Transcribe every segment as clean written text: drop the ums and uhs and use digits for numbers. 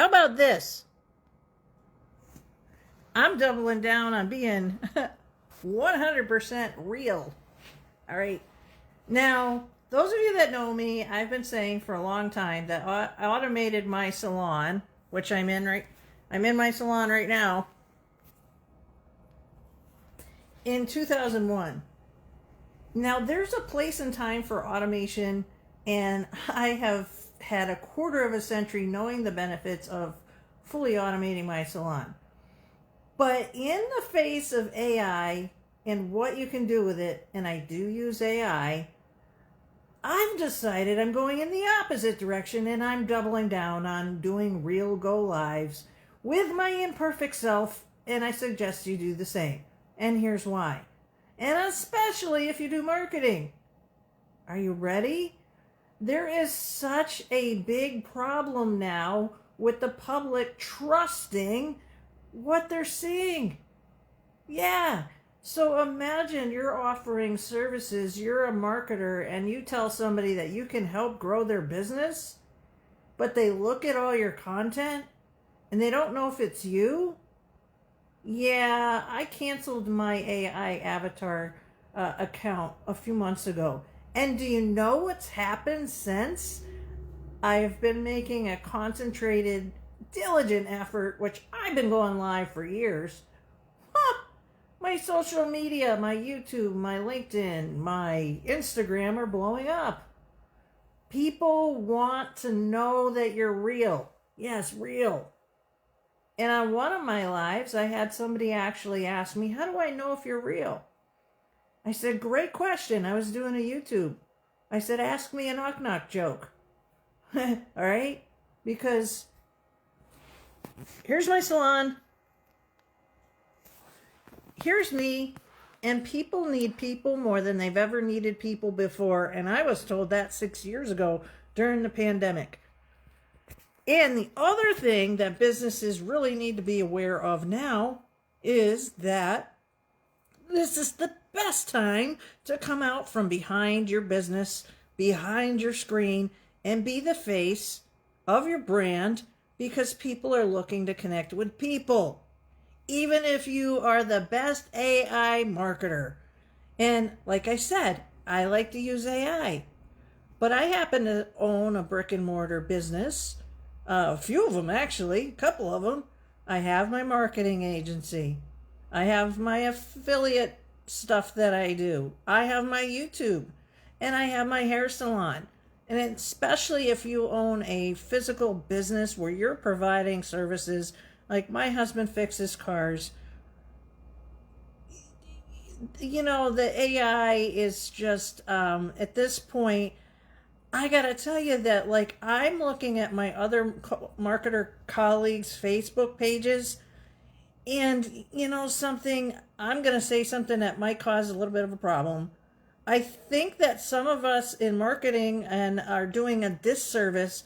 How about this? I'm doubling down on being 100% real. All right. Now, those of you that know me, I've been saying for a long time that I automated my salon, which I'm in my salon right now, in 2001. Now, there's a place and time for automation, and I have had a quarter of a century knowing the benefits of fully automating my salon. But in the face of AI and what you can do with it, and I do use AI, I've decided I'm going in the opposite direction, and I'm doubling down on doing real go lives with my imperfect self, and I suggest you do the same. And here's why. And especially if you do marketing. Are you ready? There is such a big problem now with the public trusting what they're seeing. Yeah. So imagine you're offering services, you're a marketer, and you tell somebody that you can help grow their business, but they look at all your content and they don't know if it's you. Yeah, I canceled my AI avatar account a few months ago. And do you know what's happened since? I've been making a concentrated, diligent effort, which I've been going live for years. My social media, my YouTube, my LinkedIn, my Instagram are blowing up. People want to know that you're real. Yes, real. And on one of my lives, I had somebody actually ask me, how do I know if you're real? I said, great question. I was doing a YouTube. I said, ask me a knock-knock joke. All right? Because here's my salon. Here's me, and people need people more than they've ever needed people before, and I was told that 6 years ago during the pandemic. And the other thing that businesses really need to be aware of now is that this is the best time to come out from behind your business, behind your screen, and be the face of your brand, because people are looking to connect with people. Even if you are the best AI marketer. And like I said, I like to use AI. But I happen to own a brick and mortar business. A few of them, actually. A couple of them. I have my marketing agency. I have my affiliate stuff that I do. I have my YouTube. And I have my hair salon. And especially if you own a physical business where you're providing services. Like my husband fixes cars. You know, the AI is just, at this point, I gotta tell you that, like, I'm looking at my other marketer colleagues' Facebook pages, and, you know, I'm gonna say something that might cause a little bit of a problem. I think that some of us in marketing and are doing a disservice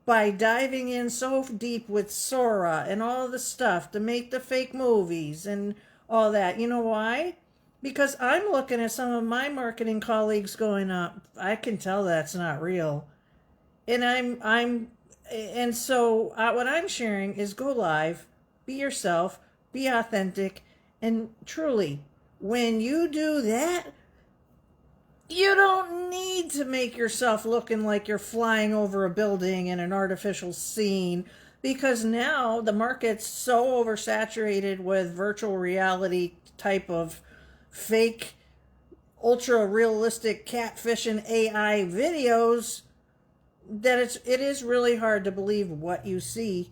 by diving in so deep with Sora and all the stuff to make the fake movies and all that. You know why? Because I'm looking at some of my marketing colleagues going up. I can tell that's not real. And so what I'm sharing is go live, be yourself, be authentic, and truly, when you do that, you don't need to make yourself looking like you're flying over a building in an artificial scene, because now the market's so oversaturated with virtual reality type of fake, ultra realistic catfishing AI videos that it is really hard to believe what you see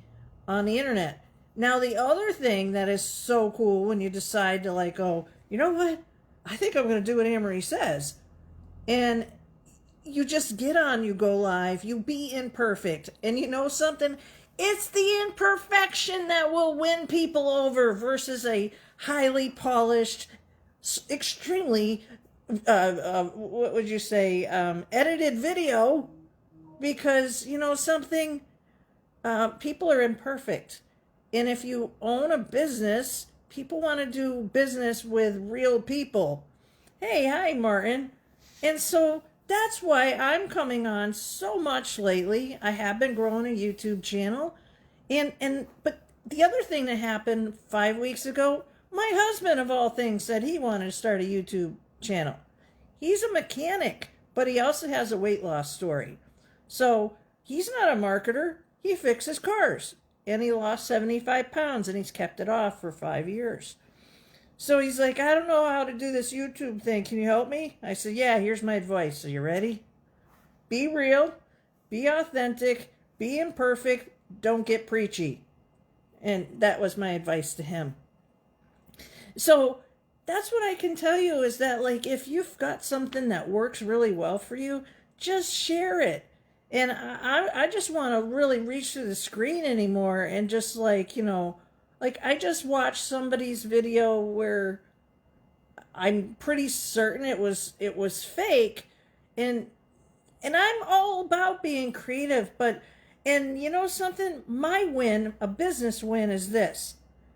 on the internet. Now, the other thing that is so cool when you decide to, like, oh, you know what? I think I'm going to do what Ann Marie says. And you just get on, you go live, you be imperfect. And you know something? It's the imperfection that will win people over versus a highly polished, extremely, what would you say, edited video. Because, you know something? People are imperfect. And if you own a business, people want to do business with real people. Hey, hi, Martin. And so that's why I'm coming on so much lately. I have been growing a YouTube channel. But the other thing that happened 5 weeks ago, my husband of all things said he wanted to start a YouTube channel. He's a mechanic, but he also has a weight loss story. So he's not a marketer. He fixes cars. And he lost 75 pounds and he's kept it off for 5 years. So he's like, I don't know how to do this YouTube thing. Can you help me? I said, yeah, here's my advice. Are you ready? Be real, be authentic, be imperfect, don't get preachy. And that was my advice to him. So that's what I can tell you is that, like, if you've got something that works really well for you, just share it. And I just want to really reach through the screen anymore and just like, like I just watched somebody's video where I'm pretty certain it was fake, and I'm all about being creative, and you know something, my win, a business win, is this.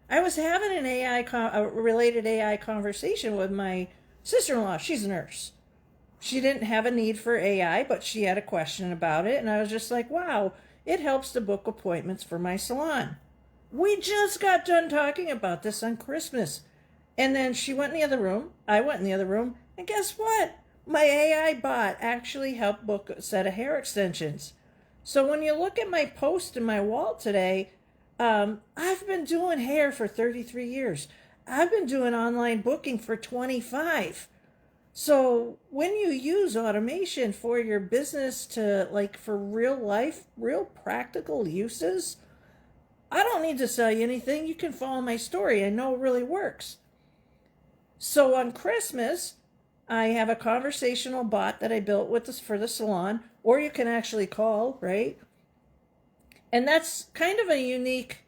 I was having a related AI conversation with my sister-in-law. She's a nurse. She didn't have a need for AI, but she had a question about it. And I was just like, wow, it helps to book appointments for my salon. We just got done talking about this on Christmas. And then she went in the other room. I went in the other room. And guess what? My AI bot actually helped book a set of hair extensions. So when you look at my post in my wall today, I've been doing hair for 33 years. I've been doing online booking for 25. So when you use automation for your business to, like, for real life, real practical uses, I don't need to sell you anything. You can follow my story. I know it really works. So on Christmas, I have a conversational bot that I built for the salon, or you can actually call, right? And that's kind of a unique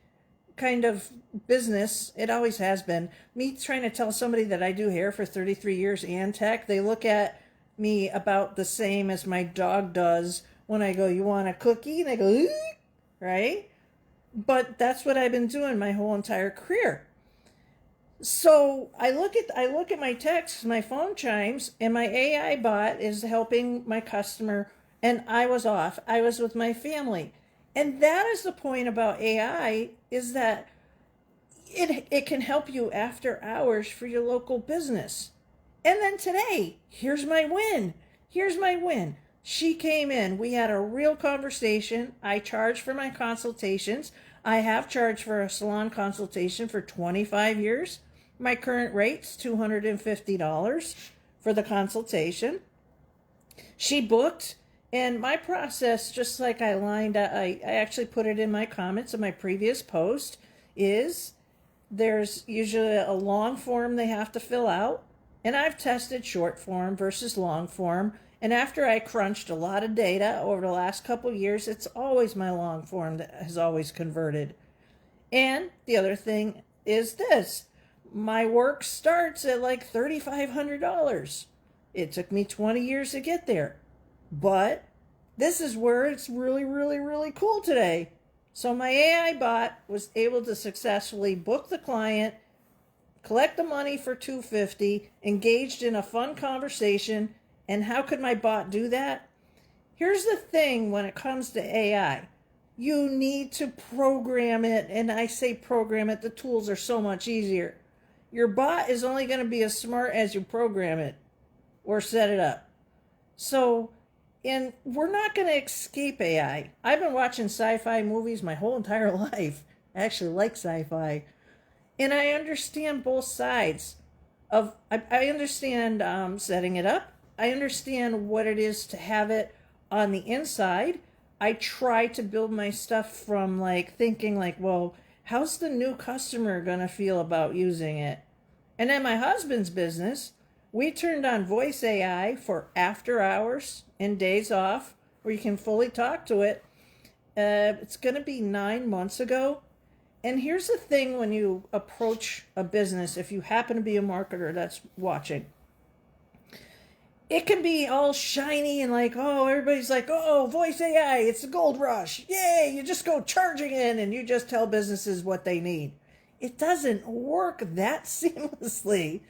kind of business. It always has been. Me trying to tell somebody that I do hair for 33 years and tech, they look at me about the same as my dog does when I go, you want a cookie? And they go, eek, right? But that's what I've been doing my whole entire career. So I look at my texts, my phone chimes, and my AI bot is helping my customer, and I was off. I was with my family. And that is the point about AI, is that it can help you after hours for your local business. And then today, here's my win. Here's my win. She came in. We had a real conversation. I charged for my consultations. I have charged for a salon consultation for 25 years. My current rate's $250 for the consultation. She booked. And my process, just like I actually put it in my comments of my previous post, is there's usually a long form they have to fill out. And I've tested short form versus long form. And after I crunched a lot of data over the last couple of years, it's always my long form that has always converted. And the other thing is this. My work starts at like $3,500. It took me 20 years to get there. But this is where it's really, really, really cool today. So my AI bot was able to successfully book the client, collect the money for $250, engaged in a fun conversation. And how could my bot do that? Here's the thing when it comes to AI. You need to program it. And I say program it. The tools are so much easier. Your bot is only going to be as smart as you program it or set it up. So, and we're not going to escape AI. I've been watching sci-fi movies my whole entire life. I actually like sci-fi. And I understand both sides of, I understand setting it up. I understand what it is to have it on the inside. I try to build my stuff from like thinking like, well, how's the new customer going to feel about using it? And then my husband's business, we turned on voice AI for after hours and days off where you can fully talk to it. It's going to be 9 months ago. And here's the thing when you approach a business, if you happen to be a marketer that's watching, it can be all shiny and like, oh, everybody's like, oh, voice AI, it's the gold rush. Yay, you just go charging in and you just tell businesses what they need. It doesn't work that seamlessly.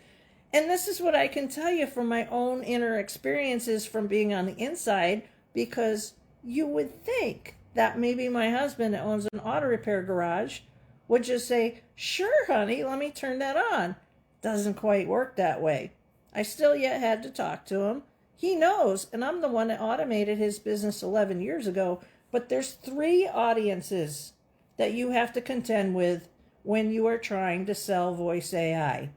And this is what I can tell you from my own inner experiences from being on the inside, because you would think that maybe my husband that owns an auto repair garage would just say, sure, honey, let me turn that on. Doesn't quite work that way. I still yet had to talk to him. He knows, and I'm the one that automated his business 11 years ago, but there's 3 audiences that you have to contend with when you are trying to sell voice AI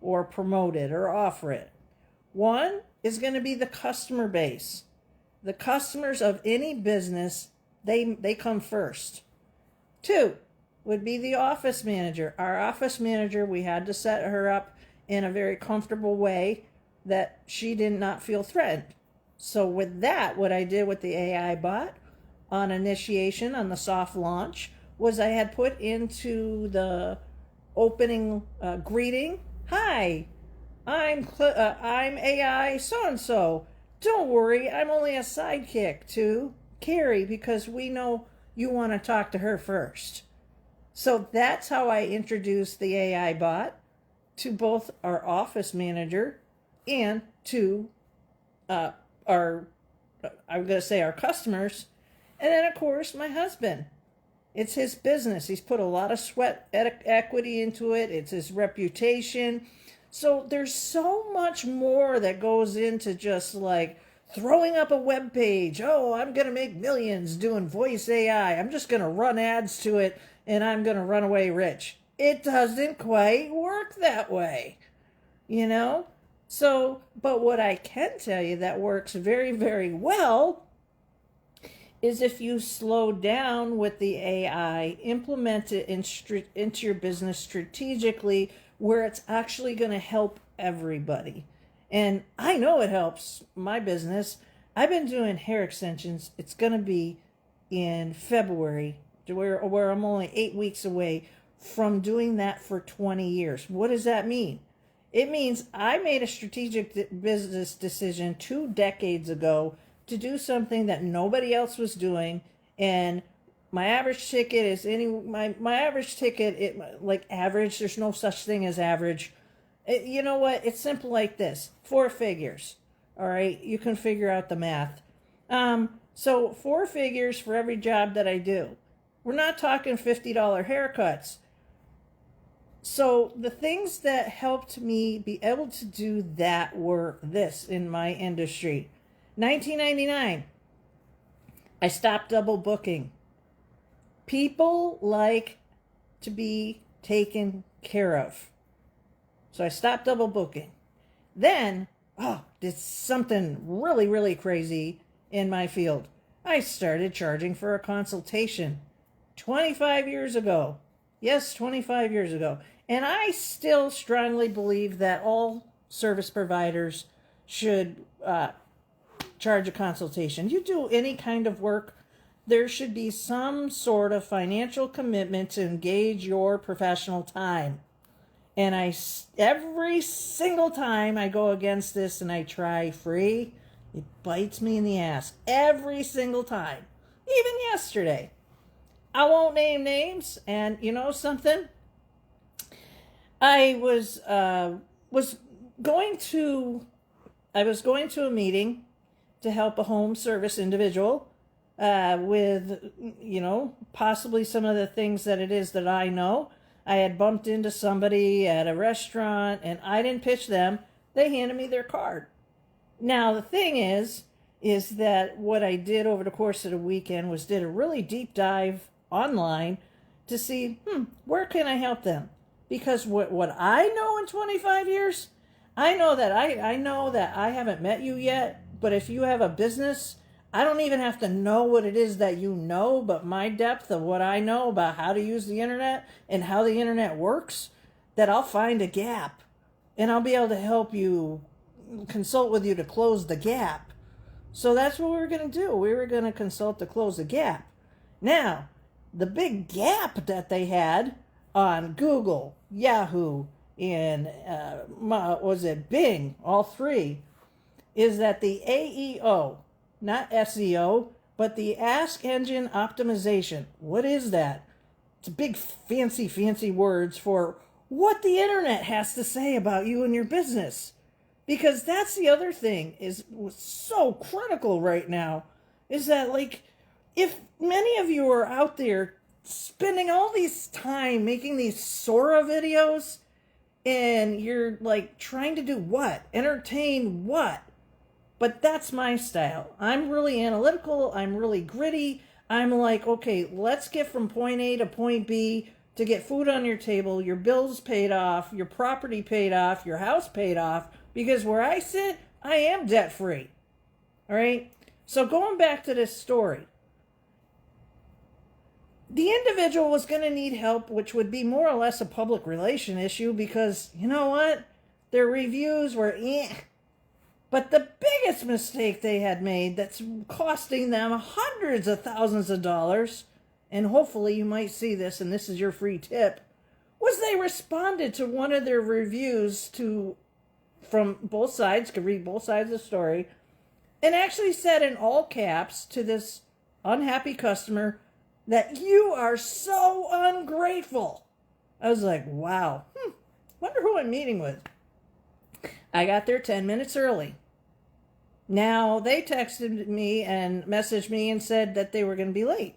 or promote it or offer it. One is going to be the customer base. The customers of any business, they come first. 2 would be the office manager. Our office manager, we had to set her up in a very comfortable way that she did not feel threatened. So with that, what I did with the AI bot on initiation, on the soft launch, was I had put into the opening greeting, hi, I'm AI so-and-so. Don't worry, I'm only a sidekick to Carrie because we know you want to talk to her first. So that's how I introduced the AI bot to both our office manager and to our, I'm going to say our customers. And then, of course, my husband. It's his business. He's put a lot of sweat equity into it. It's his reputation. So there's so much more that goes into just like throwing up a web page. Oh, I'm going to make millions doing voice AI. I'm just going to run ads to it and I'm going to run away rich. It doesn't quite work that way, you know? So, but what I can tell you that works very, very well is if you slow down with the AI, implement it into your business strategically where it's actually going to help everybody. And I know it helps my business. I've been doing hair extensions. It's going to be in February, where I'm only 8 weeks away from doing that for 20 years. What does that mean? It means I made a strategic business decision 2 decades ago to do something that nobody else was doing, and my average ticket is my average ticket, average, there's no such thing as average. You know what? It's simple like this. 4 figures. All right, you can figure out the math. So 4 figures for every job that I do. We're not talking $50 haircuts. So the things that helped me be able to do that were this in my industry. 1999, I stopped double booking. People like to be taken care of. So I stopped double booking. Then, did something really, really crazy in my field. I started charging for a consultation 25 years ago. Yes, 25 years ago. And I still strongly believe that all service providers should charge a consultation. You do any kind of work, there should be some sort of financial commitment to engage your professional time. And every single time I go against this and I try free, it bites me in the ass. Every single time. Even yesterday. I won't name names, and you know something? I was going to a meeting to help a home service individual with, possibly some of the things that it is that I know. I had bumped into somebody at a restaurant and I didn't pitch them. They handed me their card. Now, the thing is that what I did over the course of the weekend was did a really deep dive online to see, where can I help them? Because what I know in 25 years, I know that I haven't met you yet, but if you have a business, I don't even have to know what it is that you know, but my depth of what I know about how to use the internet and how the internet works, that I'll find a gap and I'll be able to help you, consult with you to close the gap. So that's what we were going to do. We were going to consult to close the gap. Now, the big gap that they had on Google, Yahoo, and Bing, all 3, is that the AEO, not SEO, but the Ask Engine Optimization. What is that? It's a big fancy words for what the internet has to say about you and your business. Because that's the other thing is what's so critical right now is that if many of you are out there spending all this time making these Sora videos, and you're like trying to do what? Entertain what? But that's my style. I'm really analytical. I'm really gritty. I'm like, okay, let's get from point A to point B to get food on your table, your bills paid off, your property paid off, your house paid off, because where I sit, I am debt free. All right? So going back to this story, the individual was going to need help, which would be more or less a public relation issue, because you know what? Their reviews were But the biggest mistake they had made that's costing them hundreds of thousands of dollars, and hopefully you might see this and this is your free tip, was they responded to one of their reviews from both sides, could read both sides of the story, and actually said in all caps to this unhappy customer that you are so ungrateful. I was like, wow, wonder who I'm meeting with. I got there 10 minutes early. Now, they texted me and messaged me and said that they were going to be late.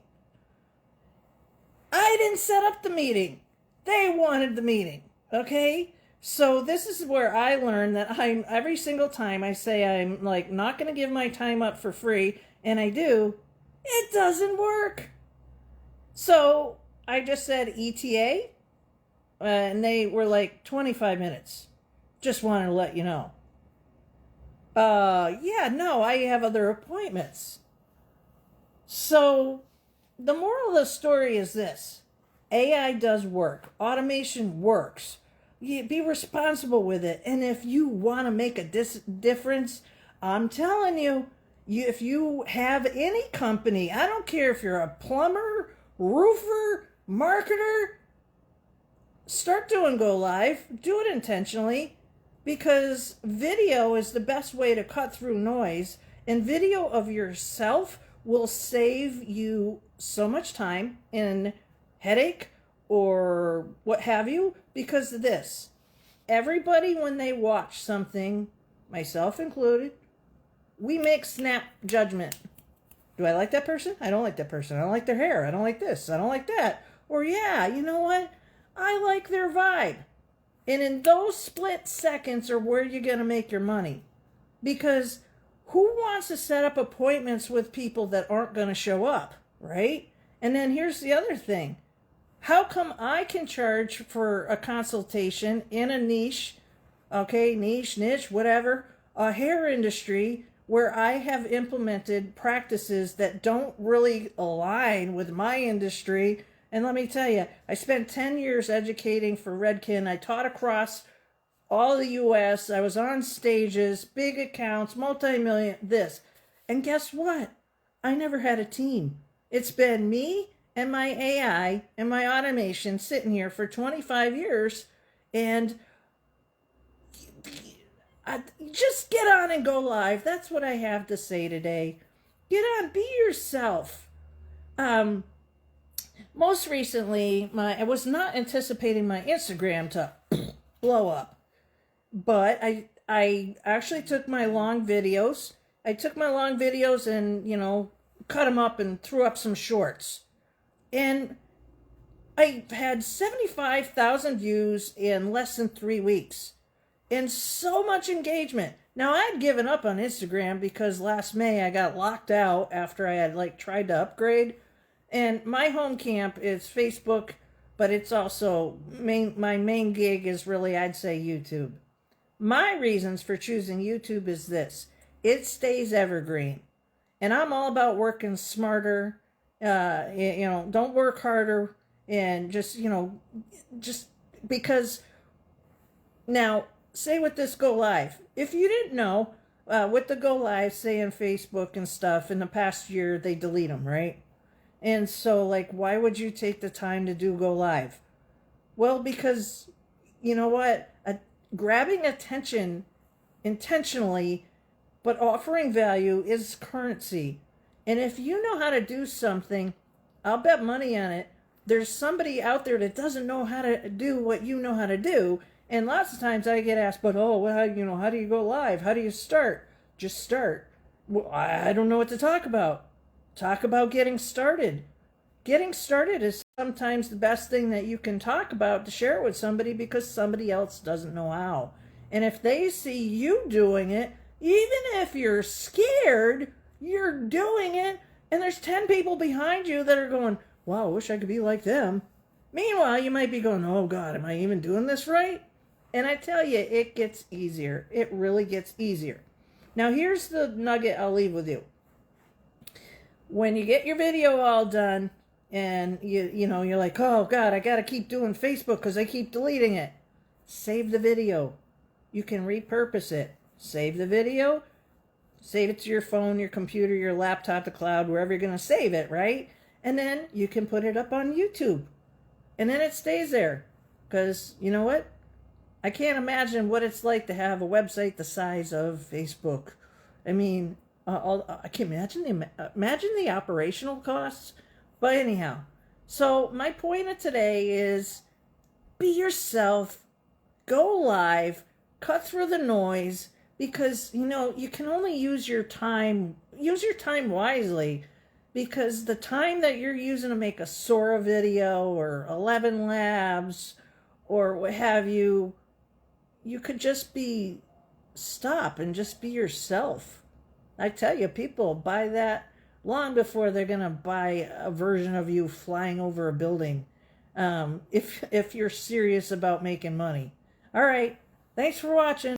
I didn't set up the meeting. They wanted the meeting, okay? So this is where I learned that every single time I say I'm like not going to give my time up for free, and I do, it doesn't work. So I just said ETA, and they were like 25 minutes. Just wanted to let you know. Yeah, no, I have other appointments. So the moral of the story is this. AI does work. Automation works. Be responsible with it. And if you want to make a difference, I'm telling you, if you have any company, I don't care if you're a plumber, roofer, marketer, start doing Go Live. Do it intentionally, because video is the best way to cut through noise, and video of yourself will save you so much time and headache or what have you, because of this. Everybody, when they watch something, myself included, we make snap judgment. Do I like that person? I don't like that person. I don't like their hair. I don't like this. I don't like that. Or yeah, you know what? I like their vibe. And in those split seconds are where you're going to make your money. Because who wants to set up appointments with people that aren't going to show up, right? And then here's the other thing. How come I can charge for a consultation in a niche, okay, niche, whatever, a hair industry where I have implemented practices that don't really align with my industry? And let me tell you, I spent 10 years educating for Redken. I taught across all the U.S. I was on stages, big accounts, multi-million, this. And guess what? I never had a team. It's been me and my AI and my automation sitting here for 25 years. And just get on and go live. That's what I have to say today. Get on, be yourself. Most recently, I was not anticipating my Instagram to blow up, but I actually took my long videos. I took my long videos and, cut them up and threw up some shorts. And I had 75,000 views in less than 3 weeks. And so much engagement. Now, I'd given up on Instagram because last May I got locked out after I had tried to upgrade. And my home camp is Facebook, but it's also my main gig is really, I'd say, YouTube. My reasons for choosing YouTube is this. It stays evergreen. And I'm all about working smarter, don't work harder, and just because. Now, say with this Go Live, if you didn't know, with the Go Live, say in Facebook and stuff, in the past year, they delete them, right? And so, why would you take the time to do Go Live? Well, because, you know what? Grabbing attention intentionally, but offering value is currency. And if you know how to do something, I'll bet money on it, there's somebody out there that doesn't know how to do what you know how to do. And lots of times I get asked, how do you go live? How do you start? Just start. Well, I don't know what to talk about. talk about getting started. Getting started is sometimes the best thing that you can talk about to share it with somebody because somebody else doesn't know how. And if they see you doing it, even if you're scared, you're doing it, and there's 10 people behind you that are going, wow, I wish I could be like them. Meanwhile, you might be going, oh God, am I even doing this right? And I tell you, it gets easier. It really gets easier. Now, here's the nugget I'll leave with you. When you get your video all done, and you're like, oh God, I gotta keep doing Facebook because I keep deleting it. Save the video. You can repurpose it. Save the video. Save it to your phone, your computer, your laptop, the cloud, wherever you're gonna save it, right? And then you can put it up on YouTube. And then it stays there. Because, you know what? I can't imagine what it's like to have a website the size of Facebook. I mean, I can imagine the operational costs. But anyhow, so my point of today is be yourself, go live, cut through the noise, because, you can only use your time wisely, because the time that you're using to make a Sora video or 11 Labs or what have you, you could just stop and just be yourself. I tell you, people buy that long before they're going to buy a version of you flying over a building, if you're serious about making money. All right. Thanks for watching.